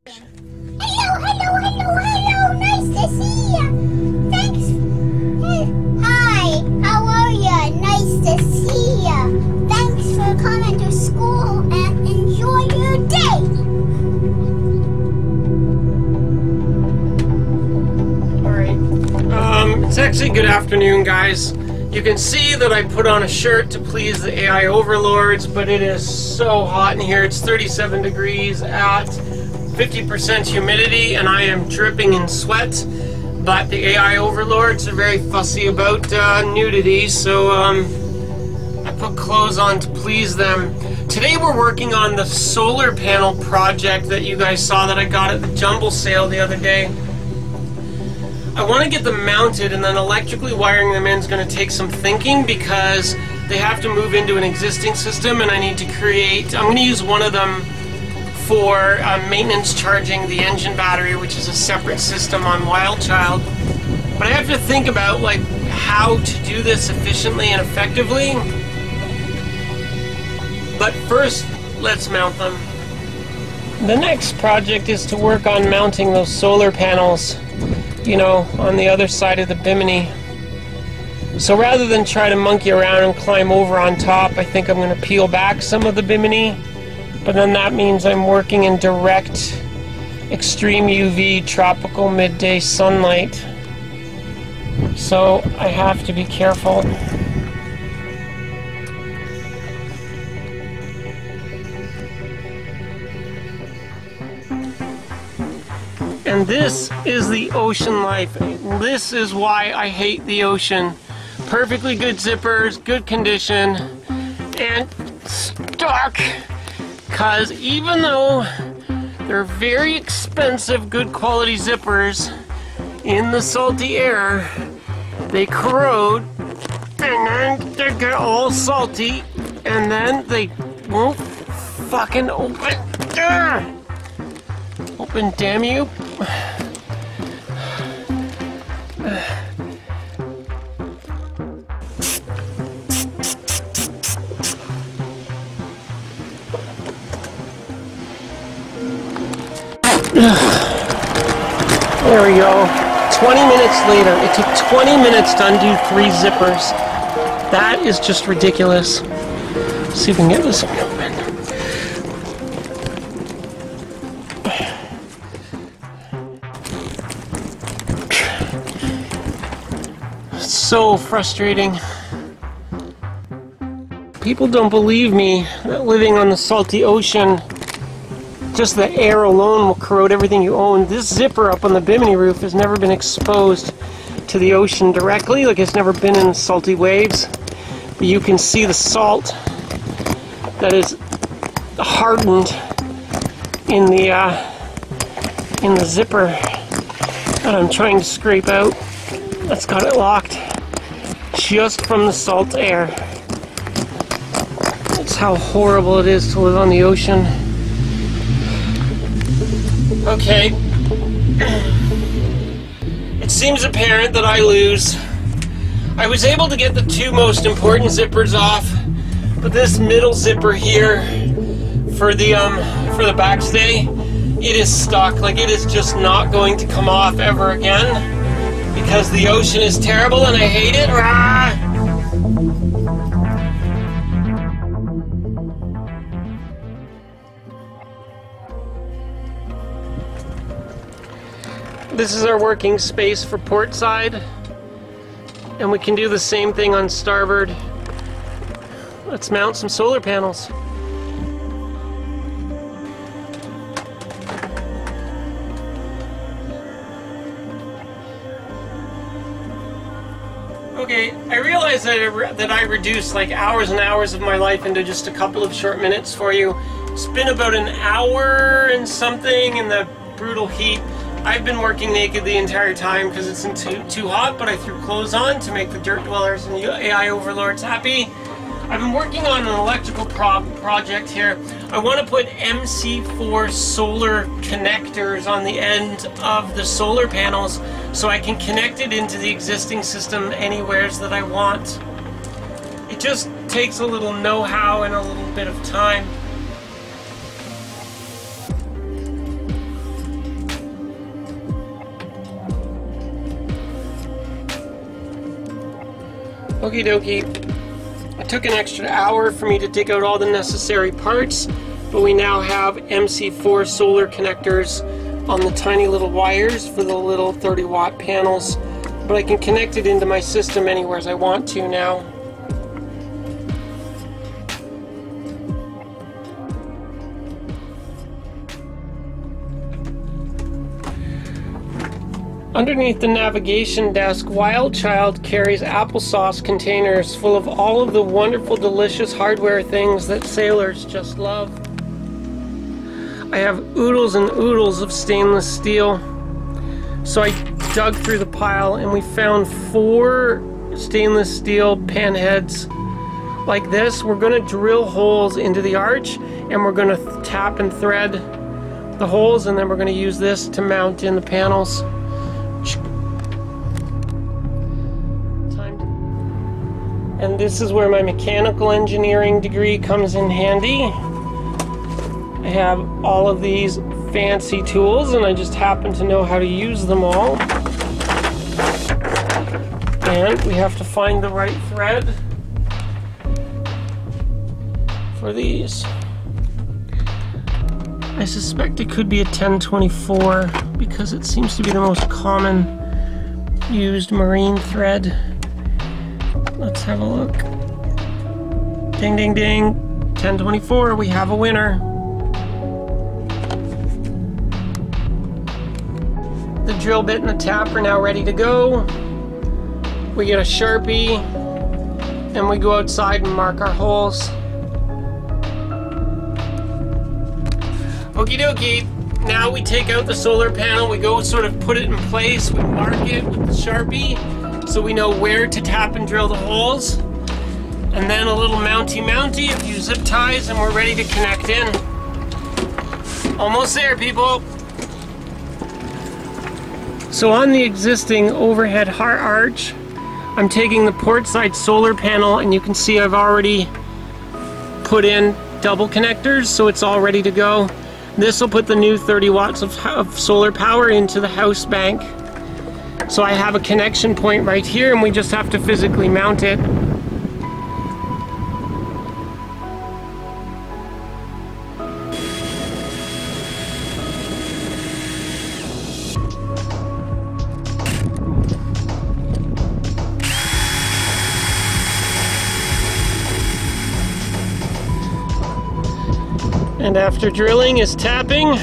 Hello. Nice to see you. Thanks. Hi, how are you? Nice to see you. Thanks for coming to school and enjoy your day. Alright. It's actually good afternoon, guys. You can see that I put on a shirt to please the AI overlords, but it is so hot in here. It's 37 degrees at 50% humidity, and I am dripping in sweat. But the AI overlords are very fussy about nudity, so I put clothes on to please them. Today we're working on the solar panel project that you guys saw that I got at the jumble sale the other day. I want to get them mounted, and then electrically wiring them in is going to take some thinking because they have to move into an existing system, and I need to create, I'm going to use one of them for maintenance charging the engine battery, which is a separate system on WildChild. But I have to think about like how to do this efficiently and effectively. But first, let's mount them. The next project is to work on mounting those solar panels, you know, on the other side of the bimini. So rather than try to monkey around and climb over on top, I think I'm going to peel back some of the bimini, but then that means I'm working in direct extreme UV tropical midday sunlight. So I have to be careful. And this is the ocean life. This is why I hate the ocean. Perfectly good zippers, good condition, and stock. Because even though they're very expensive, good quality zippers, in the salty air, they corrode, and then they get all salty, and then they won't fucking open. Open, damn you. There we go. 20 minutes later. It took 20 minutes to undo 3 zippers. That is just ridiculous. Let's see if we can get this one open. So frustrating. People don't believe me that living on the salty ocean, just the air alone will corrode everything you own. This zipper up on the bimini roof has never been exposed to the ocean directly, like it's never been in salty waves. But you can see the salt that is hardened in the zipper that I'm trying to scrape out. That's got it locked just from the salt air. That's how horrible it is to live on the ocean. Okay. It seems apparent that I lose. I was able to get the 2 most important zippers off, but this middle zipper here for the backstay, it is stuck. Like, it is just not going to come off ever again. Because the ocean is terrible and I hate it. Rah! This is our working space for port side. And we can do the same thing on starboard. Let's mount some solar panels. Okay, I realize that I reduced like hours and hours of my life into just a couple of short minutes for you. It's been about an hour and something in the brutal heat. I've been working naked the entire time because it's too hot, but I threw clothes on to make the dirt dwellers and the AI overlords happy. I've been working on an electrical project here. I want to put MC4 solar connectors on the end of the solar panels so I can connect it into the existing system anywheres that I want. It just takes a little know-how and a little bit of time. Okie dokie. It took an extra hour for me to dig out all the necessary parts, but we now have MC4 solar connectors on the tiny little wires for the little 30-watt panels, but I can connect it into my system anywhere as I want to now. Underneath the navigation desk, WildChild carries applesauce containers full of all of the wonderful, delicious hardware things that sailors just love. I have oodles and oodles of stainless steel. So I dug through the pile and we found 4 stainless steel pan heads like this. We're going to drill holes into the arch and we're going to tap and thread the holes, and then we're going to use this to mount in the panels. And this is where my mechanical engineering degree comes in handy. I have all of these fancy tools and I just happen to know how to use them all. And we have to find the right thread for these. I suspect it could be a 1024 because it seems to be the most common used marine thread. Let's have a look. Ding, ding, ding. 1024, we have a winner. The drill bit and the tap are now ready to go. We get a Sharpie and we go outside and mark our holes. Okie dokie. Now we take out the solar panel, we go sort of put it in place, we mark it with the Sharpie so we know where to tap and drill the holes. And then a little mounty, a few zip ties, and we're ready to connect in. Almost there, people. So on the existing overhead arch, I'm taking the port side solar panel, and you can see I've already put in double connectors, so it's all ready to go. This will put the new 30 watts of solar power into the house bank. So I have a connection point right here and we just have to physically mount it. And after drilling is tapping.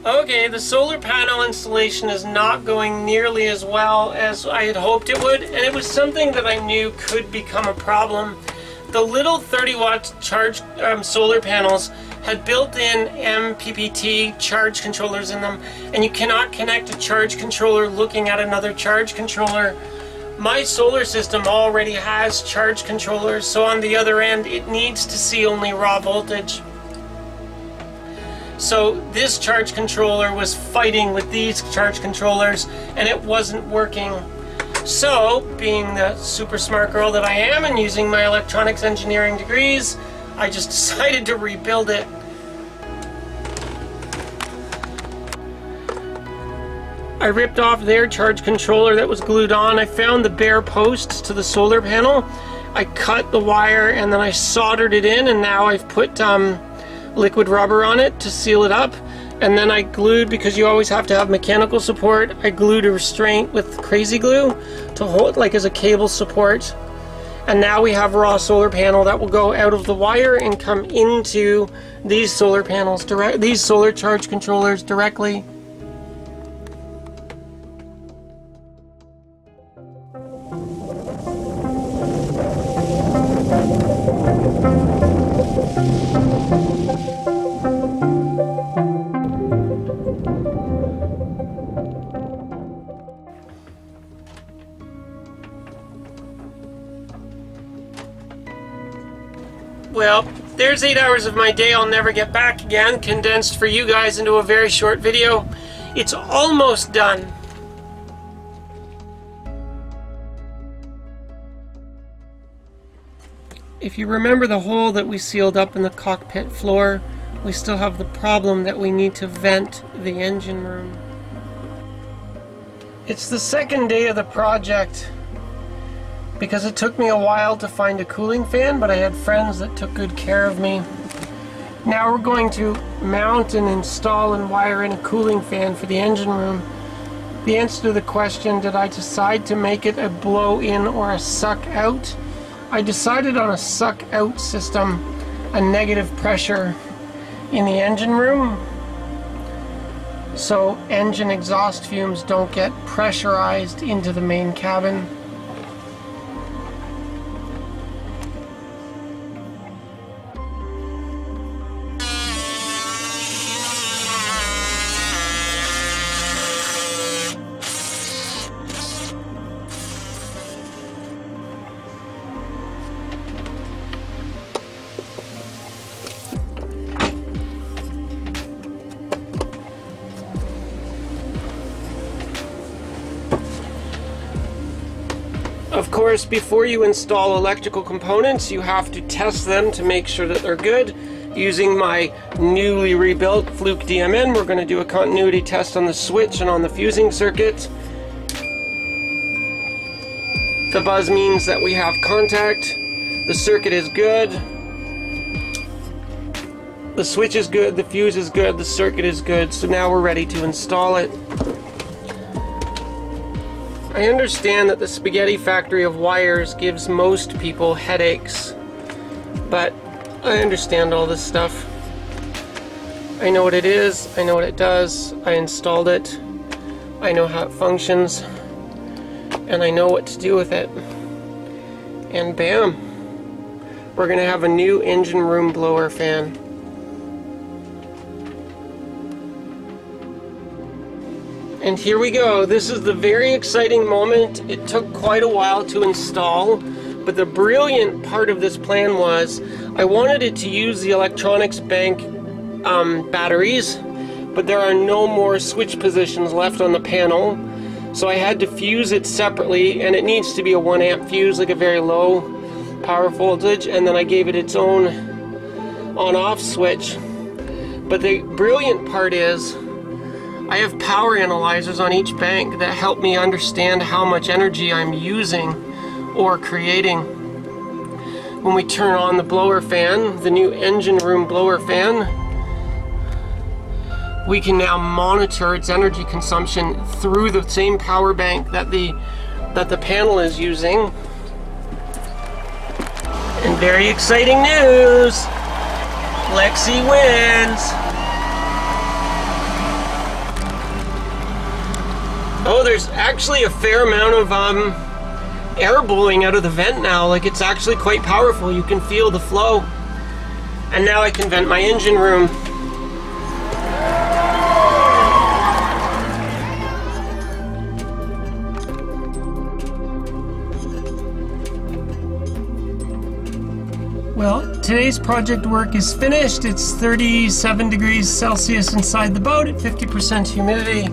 Okay, the solar panel installation is not going nearly as well as I had hoped it would, and it was something that I knew could become a problem. The little 30-watt charge solar panels had built-in MPPT charge controllers in them, and you cannot connect a charge controller looking at another charge controller. My solar system already has charge controllers, so on the other end it needs to see only raw voltage. So this charge controller was fighting with these charge controllers and it wasn't working. So, being the super smart girl that I am and using my electronics engineering degrees, I just decided to rebuild it. I ripped off their charge controller that was glued on. I found the bare posts to the solar panel. I cut the wire and then I soldered it in, and now I've put liquid rubber on it to seal it up, and then I glued, because you always have to have mechanical support, I glued a restraint with crazy glue to hold, like as a cable support. And now we have a raw solar panel that will go out of the wire and come into these solar panels, these solar charge controllers directly. Well, there's 8 hours of my day I'll never get back again, condensed for you guys into a very short video. It's almost done. If you remember the hole that we sealed up in the cockpit floor, we still have the problem that we need to vent the engine room. It's the second day of the project because it took me a while to find a cooling fan, but I had friends that took good care of me. Now we're going to mount and install and wire in a cooling fan for the engine room. The answer to the question, did I decide to make it a blow-in or a suck-out? I decided on a suck-out system, a negative pressure in the engine room, so engine exhaust fumes don't get pressurized into the main cabin. Of course, before you install electrical components, you have to test them to make sure that they're good. Using my newly rebuilt Fluke DMN, we're going to do a continuity test on the switch and on the fusing circuit. The buzz means that we have contact. The circuit is good. The switch is good, the fuse is good, the circuit is good, so now we're ready to install it. I understand that the spaghetti factory of wires gives most people headaches, but I understand all this stuff. I know what it is, I know what it does, I installed it, I know how it functions, and I know what to do with it. And bam, we're gonna have a new engine room blower fan. And here we go. This is the very exciting moment. It took quite a while to install, but the brilliant part of this plan was I wanted it to use the electronics bank batteries, but there are no more switch positions left on the panel, so I had to fuse it separately, and it needs to be a 1 amp fuse, like a very low power voltage, and then I gave it its own on-off switch. But the brilliant part is I have power analyzers on each bank that help me understand how much energy I'm using or creating. When we turn on the blower fan, the new engine room blower fan, we can now monitor its energy consumption through the same power bank that the panel is using. And very exciting news! Lexi wins! Oh, there's actually a fair amount of air blowing out of the vent now. Like, it's actually quite powerful. You can feel the flow. And now I can vent my engine room. Well, today's project work is finished. It's 37 degrees Celsius inside the boat at 50% humidity.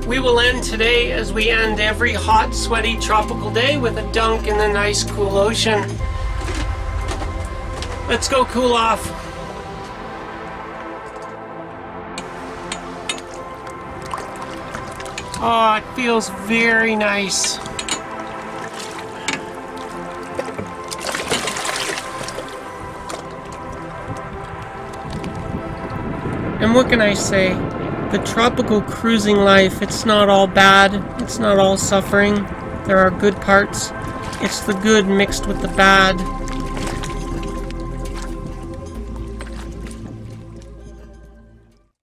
We will end today as we end every hot, sweaty, tropical day with a dunk in the nice, cool ocean. Let's go cool off. Oh, it feels very nice. And what can I say? The tropical cruising life, it's not all bad, it's not all suffering. There are good parts. It's the good mixed with the bad.